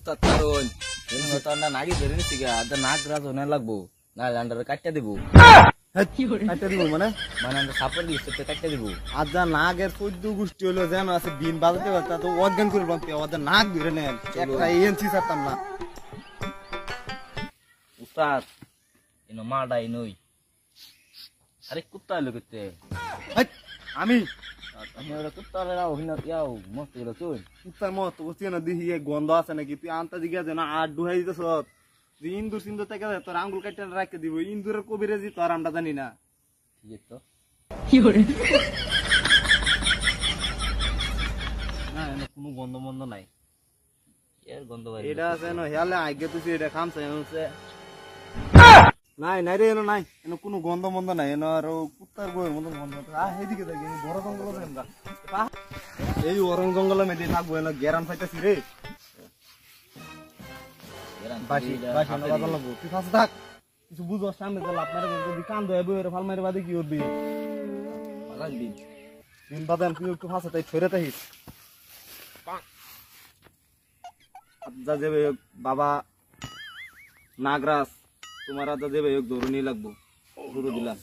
উস্তাদ কারণ তো আমরা নাগি ধরে নিচ্ছি গা আদা নাক রাজ হনে লাগবো না আন্ডারে কাটতে দিব কাটতে দিব মানে মানে আমরা সাপোর্ট দিচ্ছি তো কাটতে দিব আদা নাগের 14 গোষ্ঠী হলো যেন আছে বিন বাজাতে পারতা তো অজ্ঞান করে বাঁধতে ওদের নাক ধরে নেন একটা এনসি ছাড়তাম না উস্তাদ ইনো মাডাই নই আরে কুত্তা এলো করতে আমি আমি ওরা কুত্তা রা অভিনয় ইয়াও মস্ত গেল তুই কুত্তার মত বসছি না দেখি গন্ধ আছে নাকি তুই আনতে জিজ্ঞাসা না আর ডুহাই দিতেছ যে ইন্দুর সিন্দুর থেকে তোর আঙ্গুল কাটতে রাখতে দিব ইন্দুরের কবিরাজি তোর আমরা জানি না ঠিক আছে তো না এনে কোনো গন্ধ বন্ধ নাই এর গন্ধ ভাই এটা আছে না হেলে আগে তুই এটা খামছে হচ্ছে নাই নাই রে এনো নাই এনো কোনো গন্ধ বন্ধ নাই এনো আর কুত্তার গোয়ের মতো গন্ধ এদিকে দেখি বড় জঙ্গল এই অরং জঙ্গলের মধ্যে থাকবো এনো গেরান ফাইতেছি রে বাসি বাসি না বাদল লাগবো তুই ফাঁসে থাক কিছু বুঝো সামনে তো লাভ মারে যদি কান দয়ে বইরে ফাল মারে বাদে কি করবি পালান দিন দিন বাদে তুই একটু ফাঁসে তাই ছড়ে তাহিস যা যাবে বাবা নাগরাজ তোমার যা যাবে এক ধরুনি লাগবো শুরু দিলাম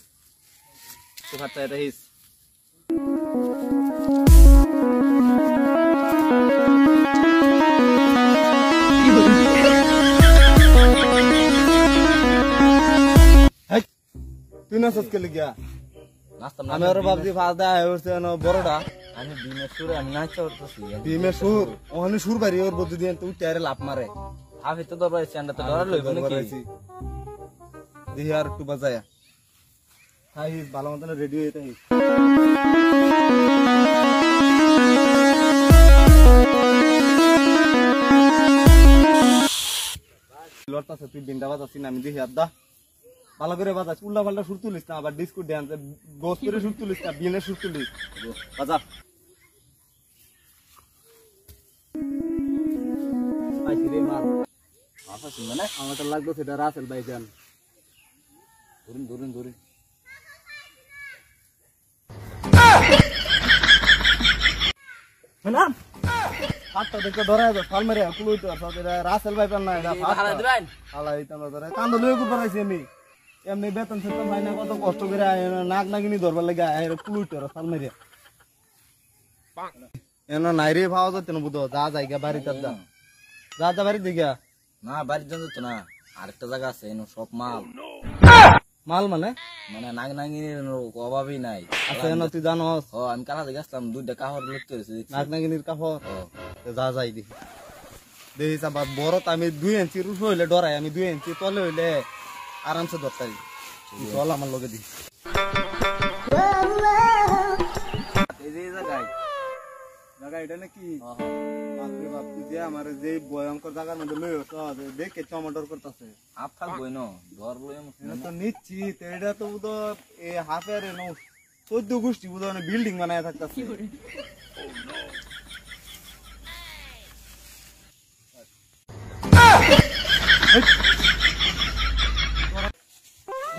তো ফাটা তাহিস তুই নাচত কে লিগা নাস্তা আমি ওর বাবদি ফাঁসদা হচ্ছে বড়টা আমি ডিমের সুরে আমি নাচতে করতেছি ডিমের সুর ওখানে সুর বাড়ি ওর বদ্ধ দিয়ে তুই টায়ারে লাভ মারে হাফি তো দরবার স্ট্যান্ডে তো ডর লইব নাকি দেখি আর একটু বাজায়া হাই ভালো মতন রেডি হয়ে তাই লড়তাছে তুই বিন্দা বাজাচ্ছি না আমি দেখি আর দা ভালো করে বাজাস উল্লা পাল্টা সুর তুলিস না আবার ডিস্কো ড্যান্স গোস করে সুর তুলিস না বিনের সুর তুলিস বাজা পাইছি রে মাল আসাছি মানে আমার তো লাগতো সেটা রাসেল ভাইজান ধরুন ধরুন ধরুন না হাতটা দেখতে ধরায় তো ফাল মেরে কুলুই তো রাসেল ভাইজান না এটা হালা দিবেন হালা দিতাম ধরে কান্দ লয়ে কো পারাইছি আমি এমনি বেতন সেতন হয় না কত কষ্ট করে নাক নাগিনি ধরবার লাগে আয় কুলুই তো ফাল মেরে এনো নাইরে ভাও তো তেন বুঝো যা জায়গা বাড়িতে যা যা যা বাড়ি দিগা না বাড়ির জন্য তো না আরেকটা জায়গা আছে এনো সব মাল মাল মানে মানে নাগ নাগিনীর অভাবই নাই আচ্ছা এনো তুই জানোস ও আমি কানাতে গেছিলাম দুইটা কাহর লিখতে হয়েছে নাক নাগিনীর কাপড় যা যাই দি দেখি চাবা বড় আমি 2 ইঞ্চি রুশ হইলে ডরাই আমি 2 ইঞ্চি তলে হইলে আরামসে ধরতারি চল আমার লগে দি এই যে জায়গায় জায়গা এটা নাকি বাপরে বাপ তুই যে আমার যে ভয়ঙ্কর জায়গার মধ্যে লই দেখে টমেটোর করতেছে আপ থাকবো এনো ডর লই এটা তো নিচ্ছি তো এটা তো বুধ এই হাফের 14 গোষ্ঠী বুধ বিল্ডিং বানায় থাকতেছে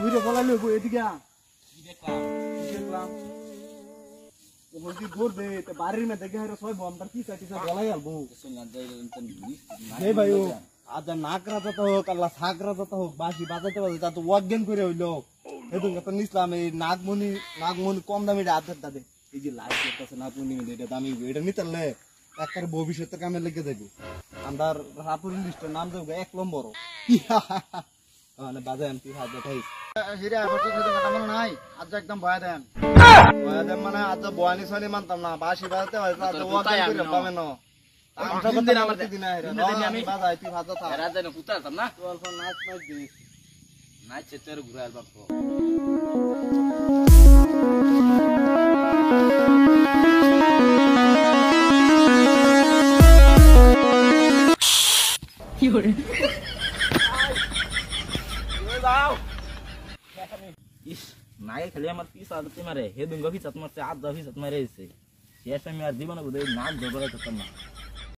দুইটা বলাইলে এদিকে দেখলাম বলছি ধরবে বাড়ির মধ্যে গেলে সবাই বন্ধার কি চাইছে বলাই আলবো ভাই ও আজ নাক রাজাতে হোক আল্লাহ শাক রাজাতে হোক বাসি বাজাতে বাজে তা তো অজ্ঞান করে হইলো এদিকে তো নিসলাম এই নাগমণি কম দামি আধার দাদে এই যে লাইট করতেছে নাগমণি এটা দামি এটা নিতে একবার ভবিষ্যতের কামে লেগে যাবে আমার রাপুর লিস্টের নাম দেবো 1 নম্বর মানে বাজে আমি হাত দেখাইস হিরে আগত খেতে কাটানো নাই আজ একদম বয়া দেন মানে আজ বয়ানি সনি মানতাম না বাসি বাজাতে হয় আজ ওয়াকাই করে পাবে না আমটা দিন আমার দিন আমি বাজাই তুই ভাত থা রাজা না কুতা তাম না তো অল্প নাচ নাচ দিস নাচ চেতের ঘুরাল বাপ কি করে ইস নাই খালি আমার পিস আদতে মারে হে দুঙ্গা পিসাত মারছে আদা পিসাত মারে এসে শেষ আমি আর জীবনে বোধহয় নাক ধরবার করতাম না